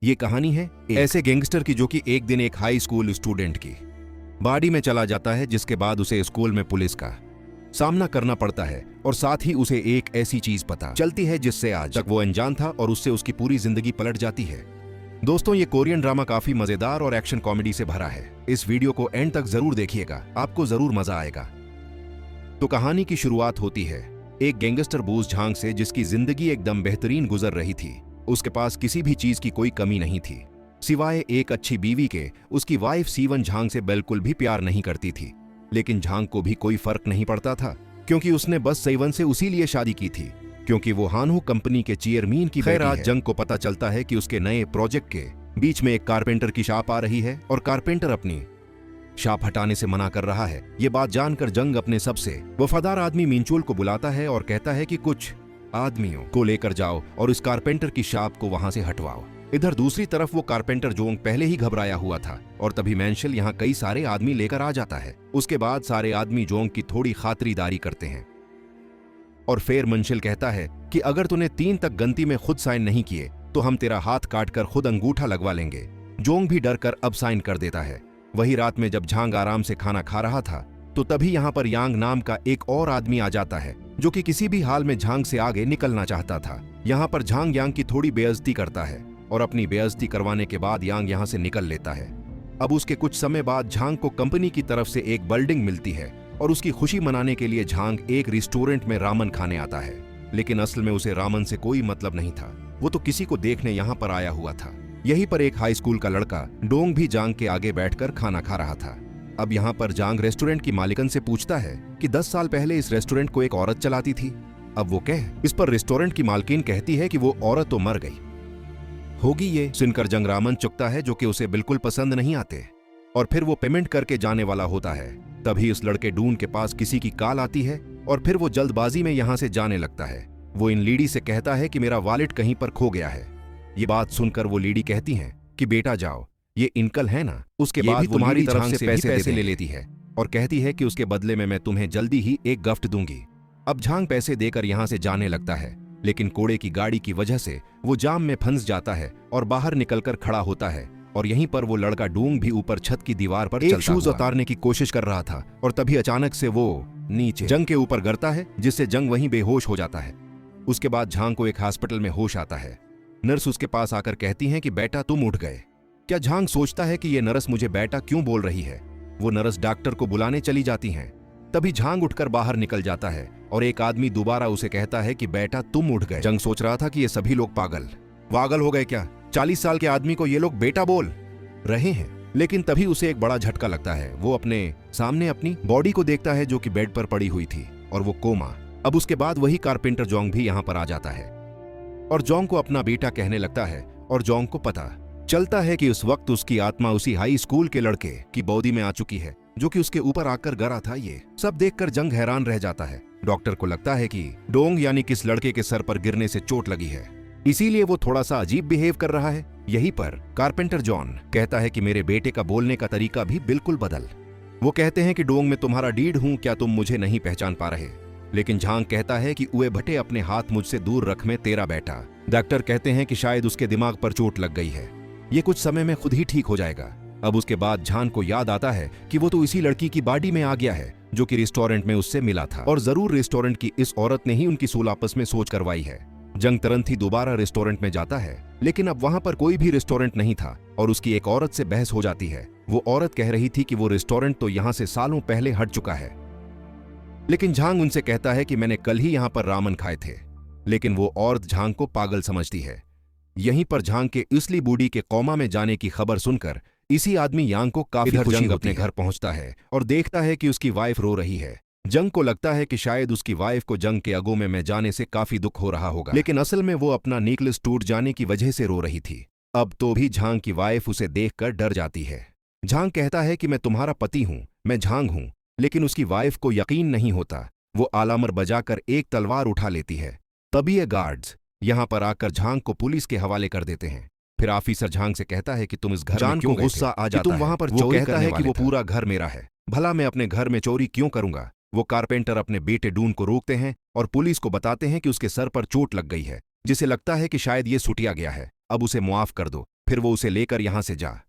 ये कहानी है ऐसे गैंगस्टर की जो कि एक दिन एक हाई स्कूल स्टूडेंट की बाड़ी में चला जाता है, जिसके बाद उसे स्कूल में पुलिस का सामना करना पड़ता है और साथ ही उसे एक ऐसी चीज पता चलती है जिससे आज तक वो अनजान था और उससे उसकी पूरी जिंदगी पलट जाती है। दोस्तों, ये कोरियन ड्रामा काफी मजेदार और एक्शन कॉमेडी से भरा है। इस वीडियो को एंड तक जरूर देखिएगा, आपको जरूर मजा आएगा। तो कहानी की शुरुआत होती है एक गैंगस्टर बूस झांग से, जिसकी जिंदगी एकदम बेहतरीन गुजर रही थी। उसके पास किसी भी चीज की कोई कमी नहीं थी, सिवाय एक अच्छी बीवी के। उसकी वाइफ सीवन झांग से बिल्कुल भी प्यार नहीं करती थी, लेकिन झांग को भी कोई फर्क नहीं पड़ता था, क्योंकि उसने बस सीवन से उसी लिए शादी की थी क्योंकि वो हानहू कंपनी के चेयरमैन की बेटी है। आज जंग को पता चलता है कि उसके नए प्रोजेक्ट के बीच में एक कारपेंटर की शॉप आ रही है और कारपेंटर अपनी शॉप हटाने से मना कर रहा है। ये बात जानकर जंग अपने सबसे वफादार आदमी मिंचुल को बुलाता है और कहता है कि कुछ आदमियों को लेकर जाओ और इस कारपेंटर की शॉप को वहां से हटवाओ। इधर दूसरी तरफ वो कारपेंटर जोंग पहले ही घबराया हुआ था और तभी मैंशल यहाँ कई सारे आदमी लेकर आ जाता है। उसके बाद सारे आदमी जोंग की थोड़ी खातिरदारी करते हैं और फिर मंशिल कहता है कि अगर तूने 3 तक गनती में खुद साइन नहीं किए तो हम तेरा हाथ काटकर खुद अंगूठा लगवा लेंगे। जोंग भी डर कर अब साइन कर देता है। वही रात में जब झांग आराम से खाना खा रहा था तो तभी यहाँ पर यांग नाम का एक और आदमी आ जाता है, जो कि किसी भी हाल में झांग से आगे निकलना चाहता था। यहाँ पर झांग यांग की थोड़ी बेइज्जती करता है और अपनी बेइज्जती करवाने के बाद यांग यहाँ से निकल लेता है। अब उसके कुछ समय बाद झांग को कंपनी की तरफ से एक बिल्डिंग मिलती है और उसकी खुशी मनाने के लिए झांग एक रेस्टोरेंट में रामन खाने आता है, लेकिन असल में उसे रामन से कोई मतलब नहीं था। वो तो किसी को देखने यहाँ पर आया हुआ था। यहीं पर एक हाई स्कूल का लड़का डोंग भी जांग के आगे बैठकर खाना खा रहा था। अब यहाँ पर जांग रेस्टोरेंट की मालिकन से पूछता है कि 10 साल पहले इस रेस्टोरेंट को एक औरत चलाती थी। अब वो इस पर रेस्टोरेंट की मालकिन कहती है कि वो औरत तो मर गई होगी। ये सुनकर जंग रामन चुकता है, जो कि उसे बिल्कुल पसंद नहीं आते, और फिर वो पेमेंट करके जाने वाला होता है। तभी उस लड़के डून के पास किसी की कॉल आती है और फिर वो जल्दबाजी में यहाँ से जाने लगता है। वो इन लीडी से कहता है कि मेरा वॉलेट कहीं पर खो गया है। ये बात सुनकर वो लीडी कहती है कि बेटा जाओ, ये इनकल है ना। उसके बाद तुम्हारी तरफ से पैसे ले लेती है और कहती है कि उसके बदले में मैं तुम्हें जल्दी ही एक गिफ्ट दूंगी। अब झांग पैसे देकर यहाँ से जाने लगता है, लेकिन कोड़े की गाड़ी की वजह से वो जाम में फंस जाता है और बाहर निकलकर खड़ा होता है। और यहीं पर वो लड़का डूंग भी ऊपर छत की दीवार पर एक शूज उतारने की कोशिश कर रहा था और तभी अचानक से वो नीचे जंग के ऊपर गिरता है, जिससे जंग वहीं बेहोश हो जाता है। उसके बाद झांग को एक हॉस्पिटल में होश आता है। नर्स उसके पास आकर कहती है कि बेटा तुम उठ गए। क्या झांग सोचता है कि ये नर्स मुझे बेटा क्यों बोल रही है। वो नर्स डॉक्टर को बुलाने चली जाती हैं। तभी झांग उठकर बाहर निकल जाता है और एक आदमी दोबारा उसे कहता है कि बेटा तुम उठ गए। जंग सोच रहा था कि ये सभी लोग पागल हो गए क्या। 40 साल के आदमी को ये लोग बेटा बोल रहे हैं। लेकिन तभी उसे एक बड़ा झटका लगता है। वो अपने सामने अपनी बॉडी को देखता है, जो कि बेड पर पड़ी हुई थी और वो कोमा। अब उसके बाद वही कारपेंटर जोंग भी यहाँ पर आ जाता है और जोंग को अपना बेटा कहने लगता है। और जोंग को पता चलता है कि उस वक्त उसकी आत्मा उसी हाई स्कूल के लड़के की बॉडी में आ चुकी है, जो कि उसके ऊपर आकर गिरा था। ये सब देखकर जंग हैरान रह जाता है। डॉक्टर को लगता है कि डोंग यानी किस लड़के के सर पर गिरने से चोट लगी है, इसीलिए वो थोड़ा सा अजीब बिहेव कर रहा है। यहीं पर कारपेंटर जॉन कहता है कि मेरे बेटे का बोलने का तरीका भी बिल्कुल बदल। वो कहते हैं कि डोंग मैं तुम्हारा डीड हूं, क्या तुम मुझे नहीं पहचान पा रहे। लेकिन झांग कहता है कि उए भटे अपने हाथ मुझसे दूर रख, में तेरा बेटा। डॉक्टर कहते हैं कि शायद उसके दिमाग पर चोट लग गई है, ये कुछ समय में खुद ही ठीक हो जाएगा। अब उसके बाद झांग को याद आता है कि वो तो इसी लड़की की बॉडी में आ गया है, जो कि रेस्टोरेंट में उससे मिला था, और जरूर रेस्टोरेंट की इस औरत ने ही उनकी सोल आपस में सोच करवाई है। जंग तुरंत ही दोबारा रेस्टोरेंट में जाता है, लेकिन अब वहां पर कोई भी रेस्टोरेंट नहीं था और उसकी एक औरत से बहस हो जाती है। वो औरत कह रही थी कि वो रेस्टोरेंट तो यहाँ से सालों पहले हट चुका है, लेकिन झांग उनसे कहता है कि मैंने कल ही यहाँ पर रामन खाए थे। लेकिन वो औरत झांग को पागल समझती है। यहीं पर झांग के इसली बूढ़ी के कोमा में जाने की खबर सुनकर इसी आदमी यांग को काफी खुशी अपने घर पहुंचता है और देखता है कि उसकी वाइफ रो रही है। जंग को लगता है कि शायद उसकी वाइफ को जंग के अगो में जाने से काफी दुख हो रहा होगा, लेकिन असल में वो अपना नेकलेस टूट जाने की वजह से रो रही थी। अब तो भी झांग की वाइफ उसे देखकर डर जाती है। झांग कहता है कि मैं तुम्हारा पति हूं, मैं झांग हूं, लेकिन उसकी वाइफ को यकीन नहीं होता। वो आलामर बजाकर एक तलवार उठा लेती है। तभी ये गार्ड्स यहाँ पर आकर झांग को पुलिस के हवाले कर देते हैं। फिर ऑफिसर झांग से कहता है कि तुम इस घर में क्यों गए थे? गुस्सा आ जाता तुम वहां पर चोरी कहता है कि वो पूरा घर मेरा है, भला मैं अपने घर में चोरी क्यों करूंगा। वो कारपेंटर अपने बेटे डून को रोकते हैं और पुलिस को बताते हैं कि उसके सर पर चोट लग गई है, जिसे लगता है कि शायद ये सुटिया गया है, अब उसे मुआफ कर दो। फिर वो उसे लेकर यहां से जा।